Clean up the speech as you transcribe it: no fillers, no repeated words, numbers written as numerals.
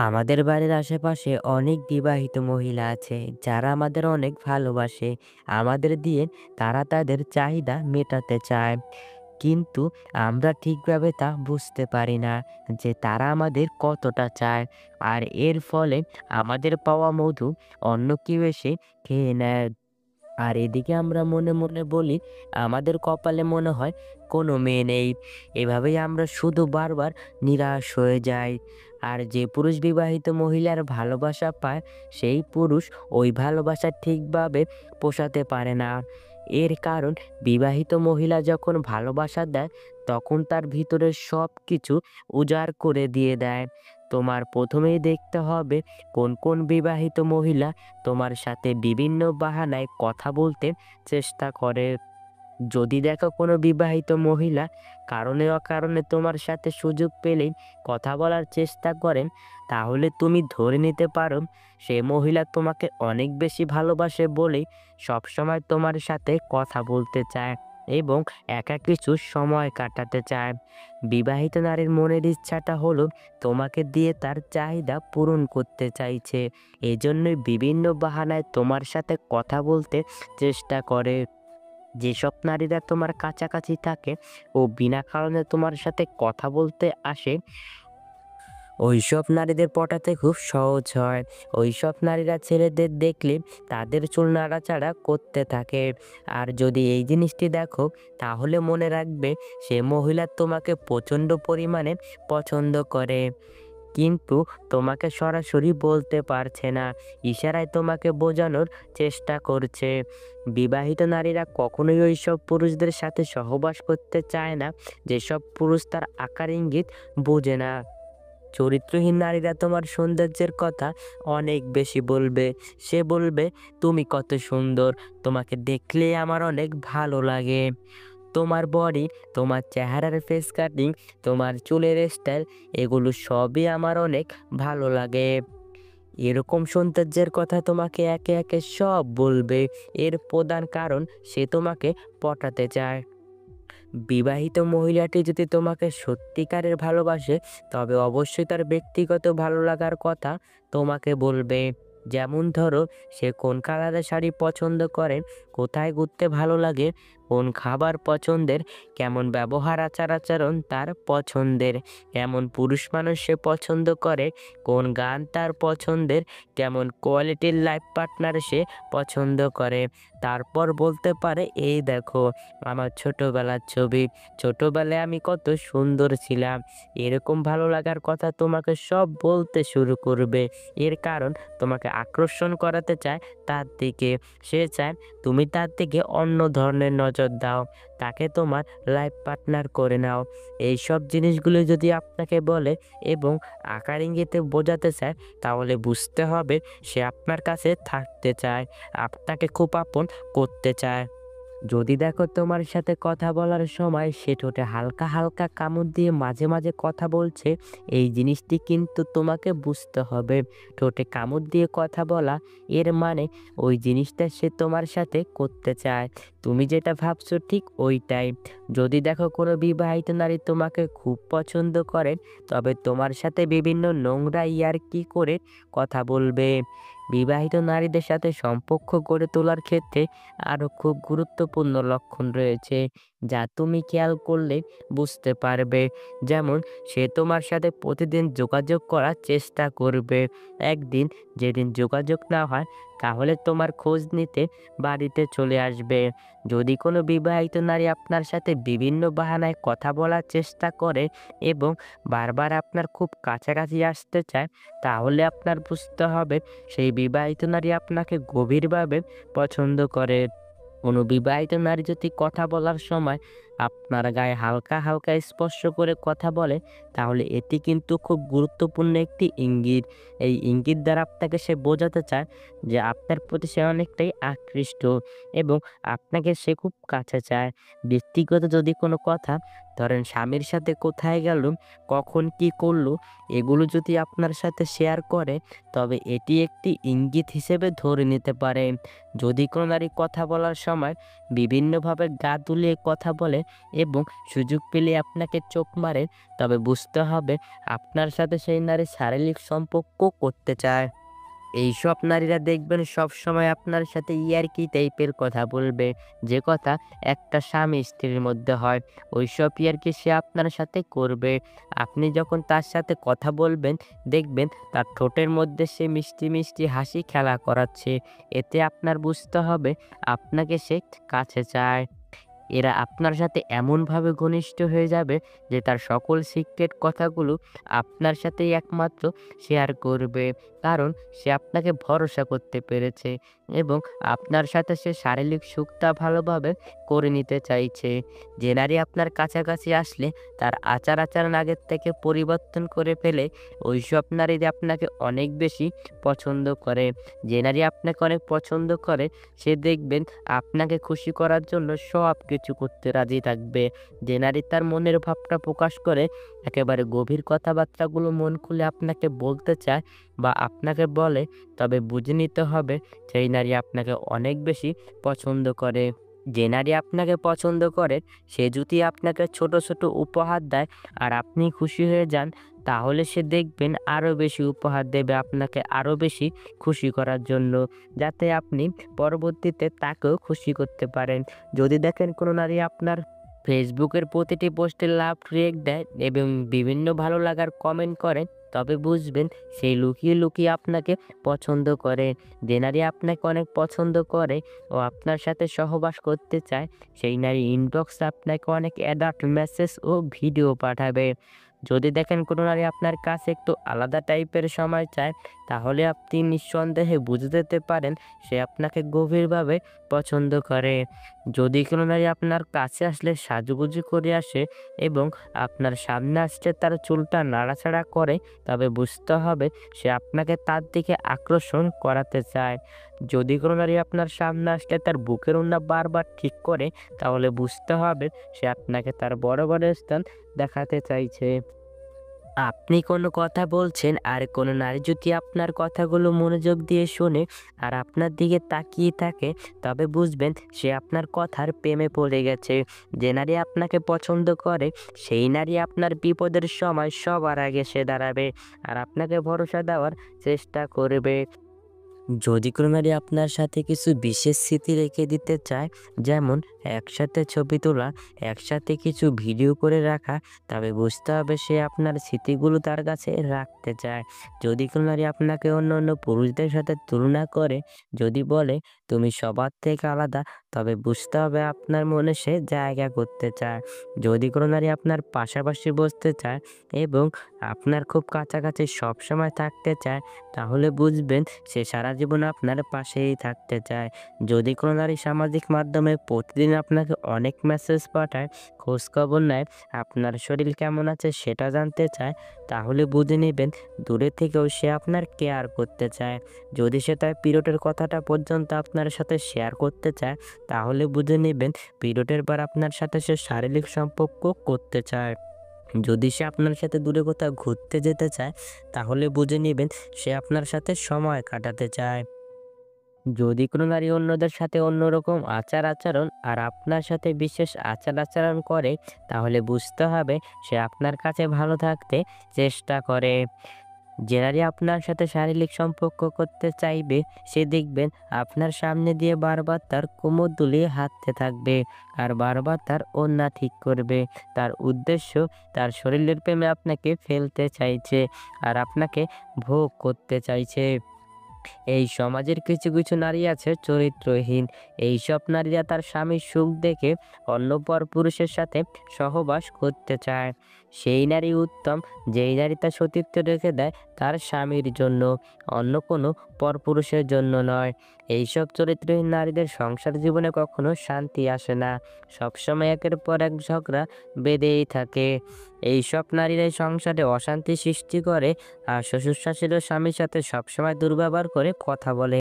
আমাদের বাড়ির আশেপাশে অনেক বিবাহিত মহিলা আছে যারা আমাদের অনেক ভালোবাসে। আমাদের দিয়ে তারা তাদের চাহিদা মেটাতে চায়। কিন্তু আমরা ঠিকভাবে তা বুঝতে পারি না যে তারা আমাদের কতটা চায়। আর এর ফলে আমাদের পাওয়া মধু অন্য কেউ এসে খেয়ে নেয়। আর এদিকে আমরা মনে মনে বলি আমাদের কপালে মনে হয় কোনো মেয়ে নেই। এভাবেই আমরা শুধু বারবার নিরাশ হয়ে যাই। আর যে পুরুষ বিবাহিত মহিলার ভালোবাসা পায় সেই পুরুষ ওই ভালোবাসা ঠিকভাবে পোষাতে পারে না। এর কারণ বিবাহিত মহিলা যখন ভালোবাসা দেয় তখন তার ভিতরের সব কিছু উজাড় করে দিয়ে দেয়। তোমার প্রথমেই দেখতে হবে কোন কোন বিবাহিত মহিলা তোমার সাথে বিভিন্ন বাহানায় কথা বলতে চেষ্টা করে। যদি দেখো কোনো বিবাহিত মহিলা কারণে অকারণে তোমার সাথে সুযোগ পেলেই কথা বলার চেষ্টা করেন, তাহলে তুমি ধরে নিতে পারো সে মহিলা তোমাকে অনেক বেশি ভালোবাসে বলেই সবসময় তোমার সাথে কথা বলতে চায় এবং একা কিছু সময় কাটাতে চায়। বিবাহিত নারীর মনের ইচ্ছাটা হলো তোমাকে দিয়ে তার চাহিদা পূরণ করতে চাইছে, এজন্যই বিভিন্ন বাহানায় তোমার সাথে কথা বলতে চেষ্টা করে। যেসব নারীরা তোমার কাছাকাছি থাকে ও বিনা কারণে তোমার সাথে কথা বলতে আসে, ওইসব নারীদের পটাতে খুব সহজ হয়। ওইসব নারীরা ছেলেদের দেখলে তাদের চুল নাড়াচাড়া করতে থাকে। আর যদি এই জিনিসটি দেখো তাহলে মনে রাখবে সে মহিলা তোমাকে প্রচণ্ড পরিমাণে পছন্দ করে, কিন্তু তোমাকে সরাসরি বলতে পারছে না, ইশারায় তোমাকে বোঝানোর চেষ্টা করছে। বিবাহিত নারীরা কখনোই ওইসব পুরুষদের সাথে সহবাস করতে চায় না যেসব পুরুষ তার আকার ইঙ্গিত বোঝে না। চরিত্রহীন নারীরা তোমার সৌন্দর্যের কথা অনেক বেশি বলবে। সে বলবে, তুমি কত সুন্দর, তোমাকে দেখলে আমার অনেক ভালো লাগে। তোমার বডি, তোমার চেহারার ফেস কাটিং, তোমার চুলের স্টাইল, এগুলো সবই আমার অনেক ভালো লাগে। এরকম সৌন্দর্যের কথা তোমাকে একে একে সব বলবে। এর প্রধান কারণ সে তোমাকে পটাতে চায়। বিবাহিত মহিলাটি যদি তোমাকে সত্যিকারের ভালোবাসে তবে অবশ্যই তার ব্যক্তিগত ভালো লাগার কথা তোমাকে বলবে। যেমন ধরো, সে কোন কালারের শাড়ি পছন্দ করে, কোথায় ঘুরতে ভালো লাগে, কোন খাবার পছন্দের, কেমন ব্যবহার আচার আচরণ তার পছন্দের, কেমন পুরুষ মানুষ সে পছন্দ করে, কোন গান তার পছন্দের, কেমন কোয়ালিটির লাইফ পার্টনার সে পছন্দ করে। তারপর বলতে পারে, এই দেখো আমার ছোটবেলার ছবি, ছোটবেলায় আমি কত সুন্দর ছিলাম। এরকম ভালো লাগার কথা তোমাকে সব বলতে শুরু করবে। এর কারণ তোমাকে আকর্ষণ করাতে চায় তার দিকে। সে চায় তুমি তার দিকে অন্য ধরনের নজর দাও, তাকে তোমার লাইফ পার্টনার করে নাও। এইসব জিনিসগুলো যদি আপনাকে বলে এবং আকার ইঙ্গিতে বোঝাতে চায়, তাহলে বুঝতে হবে সে আপনার কাছে থাকতে চায়, আপনাকে খুব আপন করতে চায়। যদি দেখো তোমার সাথে কথা বলার সময় সে ঠোঁটে হালকা হালকা কামড় দিয়ে মাঝে মাঝে কথা বলছে, এই জিনিসটি কিন্তু তোমাকে বুঝতে হবে। ঠোঁটে কামড় দিয়ে কথা বলা এর মানে ওই জিনিসটা সে তোমার সাথে করতে চায়। তুমি যেটা ভাবছো ঠিক ওইটাই। যদি দেখো কোনো বিবাহিত নারী তোমাকে খুব পছন্দ করে তবে তোমার সাথে বিভিন্ন নোংরা ইয়ার্কি করে কথা বলবে। বিবাহিত নারীদের সাথে সম্পর্ক গড়ে তোলার ক্ষেত্রে আরও খুব গুরুত্বপূর্ণ লক্ষণ রয়েছে যা তুমি খেয়াল করলে বুঝতে পারবে। যেমন, সে তোমার সাথে প্রতিদিন যোগাযোগ করার চেষ্টা করবে। একদিন যেদিন যোগাযোগ না হয় তাহলে তোমার খোঁজ নিতে বাড়িতে চলে আসবে। যদি কোনো বিবাহিত নারী আপনার সাথে বিভিন্ন বাহানায় কথা বলার চেষ্টা করে এবং বারবার আপনার খুব কাছাকাছি আসতে চায়, তাহলে আপনার বুঝতে হবে সেই বিবাহিত নারী আপনাকে গভীরভাবে পছন্দ করে। কোনো বিবাহিত নারী যদি কথা বলার সময় আপনার গায়ে হালকা হালকা স্পর্শ করে কথা বলে, তাহলে এটি কিন্তু খুব গুরুত্বপূর্ণ একটি ইঙ্গিত। এই ইঙ্গিত দ্বারা আপনাকে সে বোঝাতে চায় যে আপনার প্রতি সে অনেকটাই আকৃষ্ট এবং আপনাকে সে খুব কাছে চায়। ব্যক্তিগত যদি কোনো কথা, ধরেন স্বামীর সাথে কোথায় গেল, কখন কি করলো, এগুলো যদি আপনার সাথে শেয়ার করে তবে এটি একটি ইঙ্গিত হিসেবে ধরে নিতে পারেন। যদি কোনো নারী কথা বলার সময় বিভিন্নভাবে গা দুলিয়ে কথা বলে, এবং সুযোগ পেলে আপনাকে চোখ মারে, তবে বুঝতে হবে আপনার সাথে সেই নারী শারীরিক সম্পর্ক করতে চায়। এইসব নারীরা দেখবেন সবসময় আপনার সাথে ইয়ার্কি টাইপের কথা বলবে, যে কথা একটা স্বামী স্ত্রীর মধ্যে হয়। ওইসব ইয়ার্কি সে আপনার সাথে করবে। আপনি যখন তার সাথে কথা বলবেন, দেখবেন তার ঠোঁটের মধ্যে সে মিষ্টি মিষ্টি হাসি খেলা করাচ্ছে। এতে আপনার বুঝতে হবে আপনাকে সে কাছে চায়। এরা আপনার সাথে এমনভাবে ঘনিষ্ঠ হয়ে যাবে যে তার সকল সিক্রেট কথাগুলো আপনার সাথেই একমাত্র শেয়ার করবে। কারণ সে আপনাকে ভরসা করতে পেরেছে এবং আপনার সাথে সে শারীরিক সুখটা ভালোভাবে করে নিতে চাইছে। যে নারী আপনার কাছাকাছি আসলে তার আচার-আচরণ আগের থেকে পরিবর্তন করে ফেলে, ওইসব নারী আপনাকে অনেক বেশি পছন্দ করে। যে নারী আপনাকে অনেক পছন্দ করে, সে দেখবেন আপনাকে খুশি করার জন্য সবকিছু করতে রাজি থাকবে। যে নারী তার মনের ভাবটা প্রকাশ করে, একেবারে গভীর কথাবার্তাগুলো মন খুলে আপনাকে বলতে চায় বা আপনাকে বলে, তবে বুঝে নিতে হবে সেই নারী আপনাকে অনেক বেশি পছন্দ করে। যে নারী আপনাকে পছন্দ করে, সে যদি আপনাকে ছোট ছোট উপহার দেয় আর আপনি খুশি হয়ে যান, তাহলে সে দেখবেন আরও বেশি উপহার দেবে আপনাকে আরও বেশি খুশি করার জন্য, যাতে আপনি পরবর্তীতে তাকেও খুশি করতে পারেন। যদি দেখেন কোনো নারী আপনার ফেসবুকের প্রতিটি পোস্টে লাভ রিয়েক্ট দেয় এবং বিভিন্ন ভালো লাগার কমেন্ট করে, তবে বুঝবেন সেই লুকিয়ে লুকিয়ে আপনাকে পছন্দ করে। যে নারী আপনাকে অনেক পছন্দ করে ও আপনার সাথে সহবাস করতে চায়, সেই নারী ইনবক্সে আপনাকে অনেক অ্যাডাল্ট মেসেজ ও ভিডিও পাঠাবে। যদি দেখেন কোনো নারী আপনার কাছে একটু আলাদা টাইপের সময় চায়, তাহলে আপনি নিঃসন্দেহে বুঝে যেতে পারেন সে আপনাকে গভীরভাবে পছন্দ করে। যদি কোনো নারী আপনার কাছে আসলে সাজুগুজু করে আসে এবং আপনার সামনে আসলে তার চুলটা নাড়াচাড়া করে, তবে বুঝতে হবে সে আপনাকে তার দিকে আকর্ষণ করাতে চায়। যদি কোনো নারী আপনার সামনে আসলে তার বুকের ওড়না বারবার ঠিক করে, তাহলে বুঝতে হবে সে আপনাকে তার বড় বড় স্থান দেখাতে চাইছে। আপনি কোনো কথা বলছেন আর কোনো নারী যদি আপনার কথাগুলো মনোযোগ দিয়ে শোনে আর আপনার দিকে তাকিয়ে থাকে, তবে বুঝবেন সে আপনার কথার প্রেমে পড়ে গেছে। যে নারী আপনাকে পছন্দ করে, সেই নারী আপনার বিপদের সময় সবার আগে সে দাঁড়াবে আর আপনাকে ভরসা দেওয়ার চেষ্টা করবে। যদি কোনো নারী আপনার সাথে কিছু বিশেষ স্মৃতি রেখে দিতে চায়, যেমন একসাথে ছবি তোলা, একসাথে কিছু ভিডিও করে রাখা, তবে বুঝতে হবে সে আপনার স্মৃতিগুলো তার কাছে রাখতে চায়। যদি কোনো নারী আপনাকে অন্য অন্য পুরুষদের সাথে তুলনা করে, যদি বলে তুমি সবার থেকে আলাদা, তবে বুঝতে হবে আপনার মনে সে জায়গা করতে চায়। যদি কোনো নারী আপনার পাশাপাশি বসতে চায় এবং আপনার খুব কাছাকাছি সবসময় থাকতে চায়, তাহলে বুঝবেন সে সারা জীবন আপনার পাশেই থাকতে চায়। যদি কোনো নারী সামাজিক মাধ্যমে প্রতিদিন আপনাকে অনেক মেসেজ পাঠায়, খোঁজখবর নেয়, আপনার শরীর কেমন আছে সেটা জানতে চায়, তাহলে বুঝে নেবেন দূরে থেকেও সে আপনার কেয়ার করতে চায়। যদি সে তার পিরিয়ডের কথাটা পর্যন্ত আপনার সাথে শেয়ার করতে চায়, তাহলে বুঝে নেবেন পিরিয়ডের পর আপনার সাথে সে শারীরিক সম্পর্ক করতে চায়। যদি সে আপনার সাথে দূরে কোথাও ঘুরতে যেতে চায়, তাহলে বুঝে নিবেন সে আপনার সাথে সময় কাটাতে চায়। যদি কোনো নারী অন্যদের সাথে অন্যরকম আচার-আচরণ আর আপনার সাথে বিশেষ আচার-আচরণ করে, তাহলে বুঝতে হবে সে আপনার কাছে ভালো থাকতে চেষ্টা করে। যে নারী আপনার সাথে শারীরিক সম্পর্ক করতে চাইবে, সে দেখবেন আপনার সামনে দিয়ে বারবার তার কোমর দুলিয়ে হাঁটতে থাকবে আর বারবার তার ওড়না ঠিক করবে। তার উদ্দেশ্য তার শরীরের প্রেমে আপনাকে ফেলতে চাইছে আর আপনাকে ভোগ করতে চাইছে। এই সমাজের কিছু কিছু নারী আছে চরিত্রহীন। এইসব নারীরা তার স্বামীর সুখ দেখে অন্য পরপুরুষের সাথে সহবাস করতে চায়। সেই নারী উত্তম, যেই নারী তার সতীত্ব রেখে দেয় তার স্বামীর জন্য, অন্য কোনো পরপুরুষের জন্য নয়। এইসব চরিত্রহীন নারীদের সংসার জীবনে কখনো শান্তি আসে না, সবসময় একের পর এক ঝগড়া বেঁধেই থাকে। এইসব নারীরাই সংসারে অশান্তি সৃষ্টি করে আর শ্বশুর শাশুড়ি ও স্বামীর সাথে সবসময় দুর্ব্যবহার করে কথা বলে।